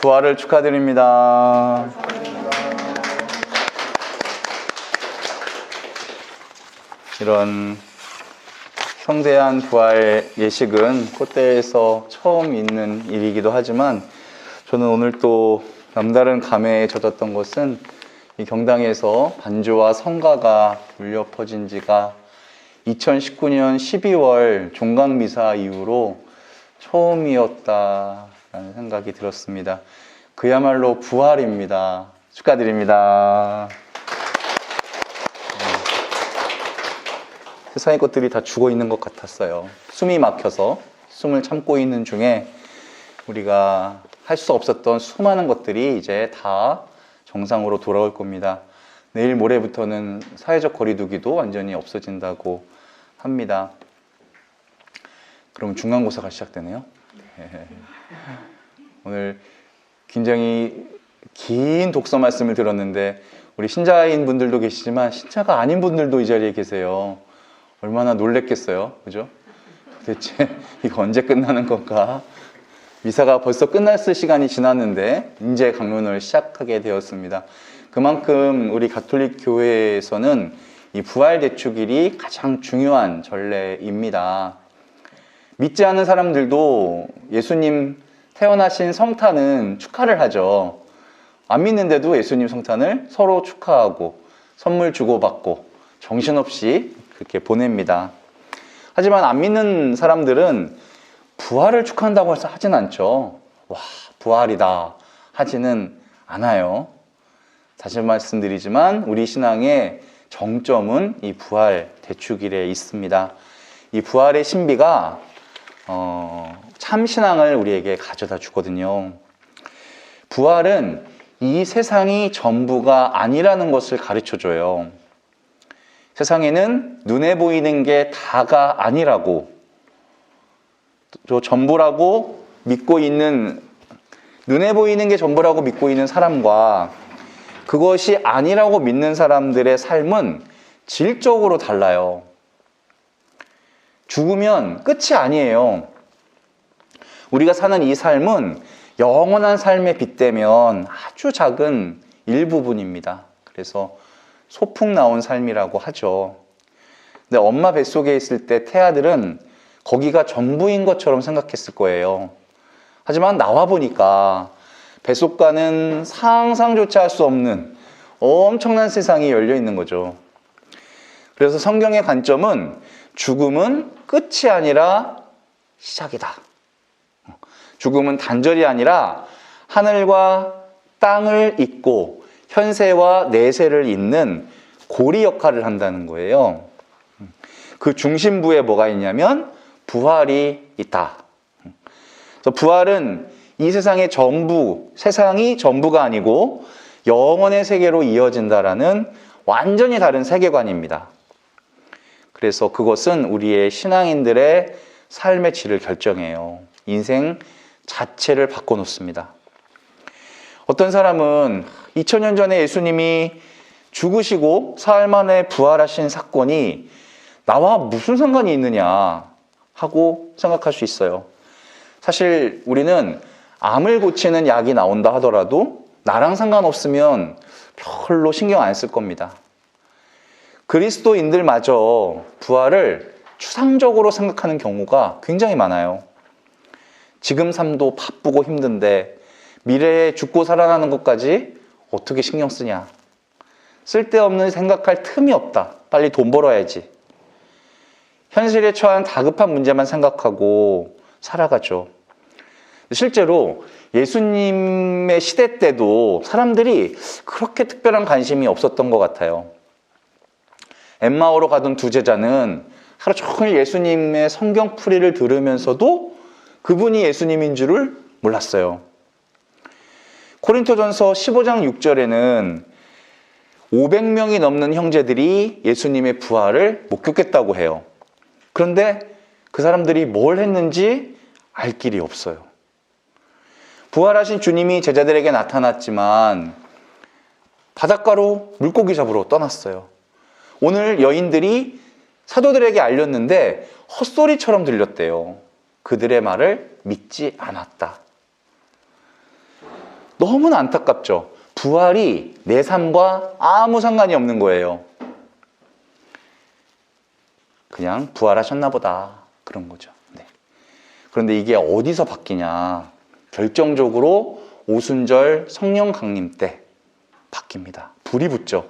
부활을 축하드립니다. 이런 성대한 부활 예식은 꽃대에서 처음 있는 일이기도 하지만 저는 오늘 또 남다른 감회에 젖었던 것은 이 경당에서 반주와 성가가 울려 퍼진 지가 2019년 12월 종강미사 이후로 처음이었다라는 생각이 들었습니다. 그야말로 부활입니다. 축하드립니다. 세상의 것들이 다 죽어 있는 것 같았어요. 숨이 막혀서 숨을 참고 있는 중에 우리가 할 수 없었던 수많은 것들이 이제 다 정상으로 돌아올 겁니다. 내일 모레부터는 사회적 거리두기도 완전히 없어진다고 합니다. 그럼 중간고사가 시작되네요. 오늘 굉장히 긴 독서 말씀을 들었는데 우리 신자인 분들도 계시지만 신자가 아닌 분들도 이 자리에 계세요. 얼마나 놀랬겠어요, 그죠? 도대체 이거 언제 끝나는 건가? 미사가 벌써 끝났을 시간이 지났는데 이제 강론을 시작하게 되었습니다. 그만큼 우리 가톨릭 교회에서는 이 부활대축일이 가장 중요한 전례입니다. 믿지 않는 사람들도 예수님 태어나신 성탄은 축하를 하죠. 안 믿는데도 예수님 성탄을 서로 축하하고 선물 주고받고 정신없이 그렇게 보냅니다. 하지만 안 믿는 사람들은 부활을 축하한다고 해서 하진 않죠. 와, 부활이다 하지는 않아요. 다시 말씀드리지만 우리 신앙의 정점은 이 부활 대축일에 있습니다. 이 부활의 신비가 참 신앙을 우리에게 가져다 주거든요. 부활은 이 세상이 전부가 아니라는 것을 가르쳐 줘요. 세상에는 눈에 보이는 게 다가 아니라고, 저 전부라고 믿고 있는, 눈에 보이는 게 전부라고 믿고 있는 사람과 그것이 아니라고 믿는 사람들의 삶은 질적으로 달라요. 죽으면 끝이 아니에요. 우리가 사는 이 삶은 영원한 삶에 빗대면 아주 작은 일부분입니다. 그래서 소풍 나온 삶이라고 하죠. 근데 엄마 뱃속에 있을 때 태아들은 거기가 전부인 것처럼 생각했을 거예요. 하지만 나와 보니까 뱃속과는 상상조차 할 수 없는 엄청난 세상이 열려 있는 거죠. 그래서 성경의 관점은 죽음은 끝이 아니라 시작이다. 죽음은 단절이 아니라 하늘과 땅을 잇고 현세와 내세를 잇는 고리 역할을 한다는 거예요. 그 중심부에 뭐가 있냐면 부활이 있다. 그래서 부활은 이 세상의 전부, 세상이 전부가 아니고 영원의 세계로 이어진다라는 완전히 다른 세계관입니다. 그래서 그것은 우리의 신앙인들의 삶의 질을 결정해요. 인생 자체를 바꿔놓습니다. 어떤 사람은 2000년 전에 예수님이 죽으시고 사흘 만에 부활하신 사건이 나와 무슨 상관이 있느냐 하고 생각할 수 있어요. 사실 우리는 암을 고치는 약이 나온다 하더라도 나랑 상관없으면 별로 신경 안 쓸 겁니다. 그리스도인들마저 부활을 추상적으로 생각하는 경우가 굉장히 많아요. 지금 삶도 바쁘고 힘든데 미래에 죽고 살아나는 것까지 어떻게 신경 쓰냐. 쓸데없는 생각할 틈이 없다. 빨리 돈 벌어야지. 현실에 처한 다급한 문제만 생각하고 살아가죠. 실제로 예수님의 시대 때도 사람들이 그렇게 특별한 관심이 없었던 것 같아요. 엠마오로 가던 두 제자는 하루 종일 예수님의 성경풀이를 들으면서도 그분이 예수님인 줄을 몰랐어요. 고린토전서 15장 6절에는 500명이 넘는 형제들이 예수님의 부활을 목격했다고 해요. 그런데 그 사람들이 뭘 했는지 알 길이 없어요. 부활하신 주님이 제자들에게 나타났지만 바닷가로 물고기 잡으러 떠났어요. 오늘 여인들이 사도들에게 알렸는데 헛소리처럼 들렸대요. 그들의 말을 믿지 않았다. 너무나 안타깝죠. 부활이 내 삶과 아무 상관이 없는 거예요. 그냥 부활하셨나 보다, 그런 거죠. 네. 그런데 이게 어디서 바뀌냐? 결정적으로 오순절 성령 강림 때 바뀝니다. 불이 붙죠.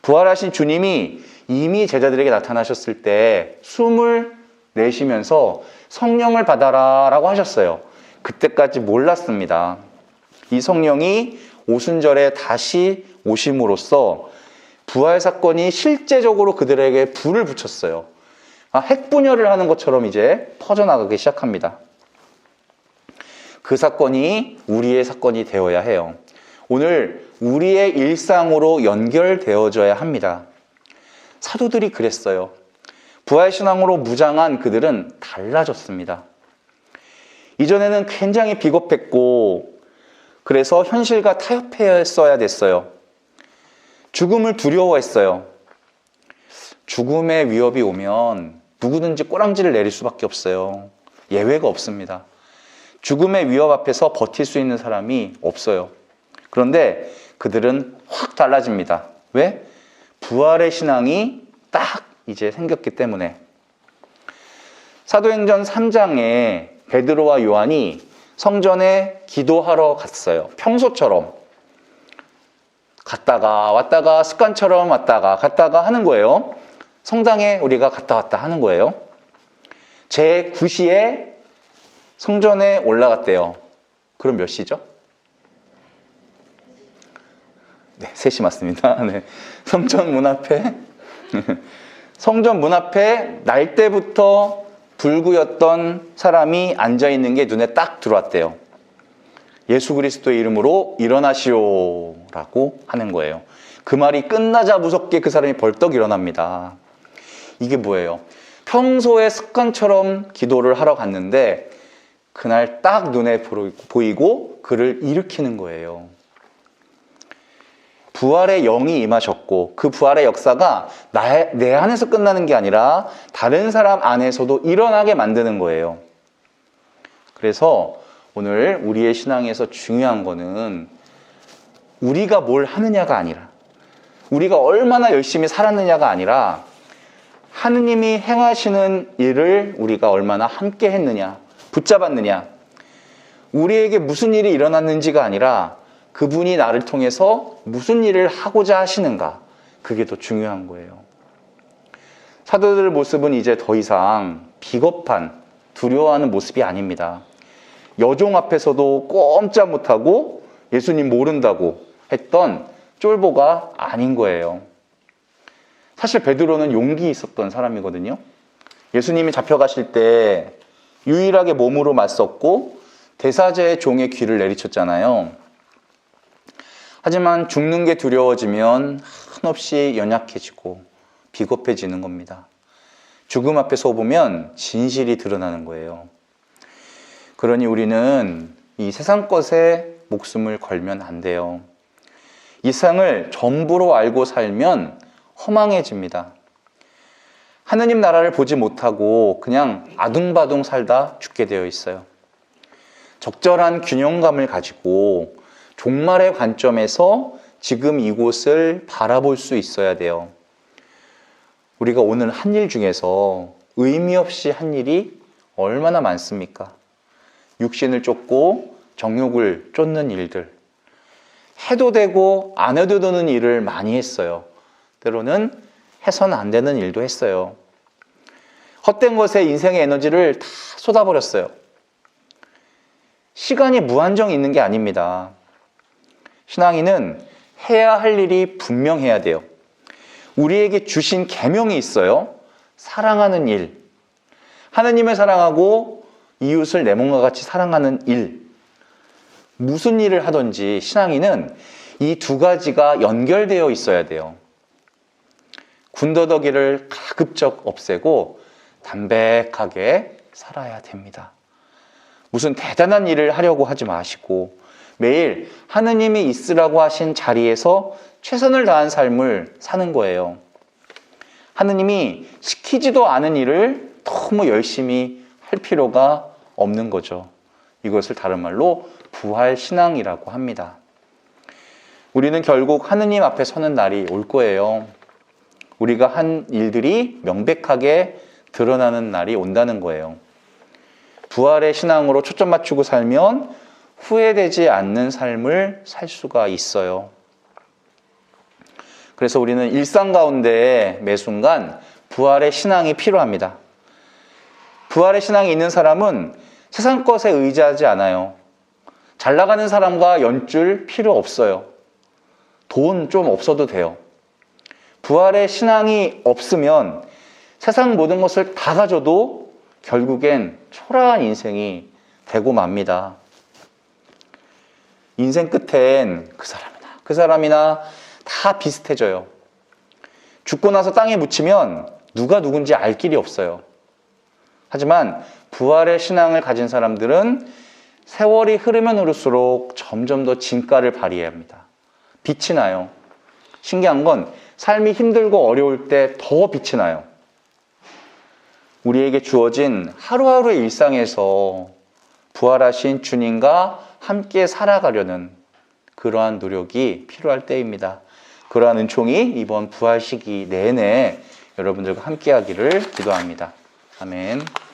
부활하신 주님이 이미 제자들에게 나타나셨을 때 숨을 내쉬면서 성령을 받아라 라고 하셨어요. 그때까지 몰랐습니다. 이 성령이 오순절에 다시 오심으로써 부활 사건이 실제적으로 그들에게 불을 붙였어요. 핵분열을 하는 것처럼 이제 퍼져나가기 시작합니다. 그 사건이 우리의 사건이 되어야 해요. 오늘 우리의 일상으로 연결되어져야 합니다. 사도들이 그랬어요. 부활신앙으로 무장한 그들은 달라졌습니다. 이전에는 굉장히 비겁했고 그래서 현실과 타협했어야 됐어요. 죽음을 두려워했어요. 죽음의 위협이 오면 누구든지 꼬랑지를 내릴 수밖에 없어요. 예외가 없습니다. 죽음의 위협 앞에서 버틸 수 있는 사람이 없어요. 그런데 그들은 확 달라집니다. 왜? 부활의 신앙이 딱 이제 생겼기 때문에. 사도행전 3장에 베드로와 요한이 성전에 기도하러 갔어요. 평소처럼. 갔다가 왔다가 습관처럼 왔다가 갔다가 하는 거예요. 성당에 우리가 갔다 왔다 하는 거예요. 제 9시에 성전에 올라갔대요. 그럼 몇 시죠? 네, 3시 맞습니다. 네. 성전 문 앞에 날 때부터 불구였던 사람이 앉아있는 게 눈에 딱 들어왔대요. 예수 그리스도의 이름으로 일어나시오 라고 하는 거예요. 그 말이 끝나자 무섭게 그 사람이 벌떡 일어납니다. 이게 뭐예요? 평소에 습관처럼 기도를 하러 갔는데 그날 딱 눈에 보이고 그를 일으키는 거예요. 부활의 영이 임하셨고 그 부활의 역사가 내 안에서 끝나는 게 아니라 다른 사람 안에서도 일어나게 만드는 거예요. 그래서 오늘 우리의 신앙에서 중요한 거는 우리가 뭘 하느냐가 아니라 우리가 얼마나 열심히 살았느냐가 아니라 하느님이 행하시는 일을 우리가 얼마나 함께 했느냐, 붙잡았느냐, 우리에게 무슨 일이 일어났는지가 아니라 그분이 나를 통해서 무슨 일을 하고자 하시는가, 그게 더 중요한 거예요. 사도들의 모습은 이제 더 이상 비겁한, 두려워하는 모습이 아닙니다. 여종 앞에서도 꼼짝 못하고 예수님 모른다고 했던 쫄보가 아닌 거예요. 사실 베드로는 용기 있었던 사람이거든요. 예수님이 잡혀가실 때 유일하게 몸으로 맞섰고 대사제의 종의 귀를 내리쳤잖아요. 하지만 죽는 게 두려워지면 한없이 연약해지고 비겁해지는 겁니다. 죽음 앞에 서보면 진실이 드러나는 거예요. 그러니 우리는 이 세상 것에 목숨을 걸면 안 돼요. 이 세상을 전부로 알고 살면 허망해집니다. 하느님 나라를 보지 못하고 그냥 아둥바둥 살다 죽게 되어 있어요. 적절한 균형감을 가지고 종말의 관점에서 지금 이곳을 바라볼 수 있어야 돼요. 우리가 오늘 한 일 중에서 의미 없이 한 일이 얼마나 많습니까? 육신을 쫓고 정욕을 쫓는 일들, 해도 되고 안 해도 되는 일을 많이 했어요. 때로는 해서는 안 되는 일도 했어요. 헛된 것에 인생의 에너지를 다 쏟아버렸어요. 시간이 무한정 있는 게 아닙니다. 신앙인은 해야 할 일이 분명해야 돼요. 우리에게 주신 계명이 있어요. 사랑하는 일, 하느님을 사랑하고 이웃을 내 몸과 같이 사랑하는 일. 무슨 일을 하든지 신앙인은 이 두 가지가 연결되어 있어야 돼요. 군더더기를 가급적 없애고 담백하게 살아야 됩니다. 무슨 대단한 일을 하려고 하지 마시고 매일 하느님이 있으라고 하신 자리에서 최선을 다한 삶을 사는 거예요. 하느님이 시키지도 않은 일을 너무 열심히 할 필요가 없는 거죠. 이것을 다른 말로 부활 신앙이라고 합니다. 우리는 결국 하느님 앞에 서는 날이 올 거예요. 우리가 한 일들이 명백하게 드러나는 날이 온다는 거예요. 부활의 신앙으로 초점 맞추고 살면 후회되지 않는 삶을 살 수가 있어요. 그래서 우리는 일상 가운데 매 순간 부활의 신앙이 필요합니다. 부활의 신앙이 있는 사람은 세상 것에 의지하지 않아요. 잘 나가는 사람과 연줄 필요 없어요. 돈 좀 없어도 돼요. 부활의 신앙이 없으면 세상 모든 것을 다 가져도 결국엔 초라한 인생이 되고 맙니다. 인생 끝엔 그 사람이나 다 비슷해져요. 죽고 나서 땅에 묻히면 누가 누군지 알 길이 없어요. 하지만 부활의 신앙을 가진 사람들은 세월이 흐르면 흐를수록 점점 더 진가를 발휘해야 합니다. 빛이 나요. 신기한 건 삶이 힘들고 어려울 때 더 빛이 나요. 우리에게 주어진 하루하루의 일상에서 부활하신 주님과 함께 살아가려는 그러한 노력이 필요할 때입니다. 그러한 은총이 이번 부활 시기 내내 여러분들과 함께 하기를 기도합니다. 아멘.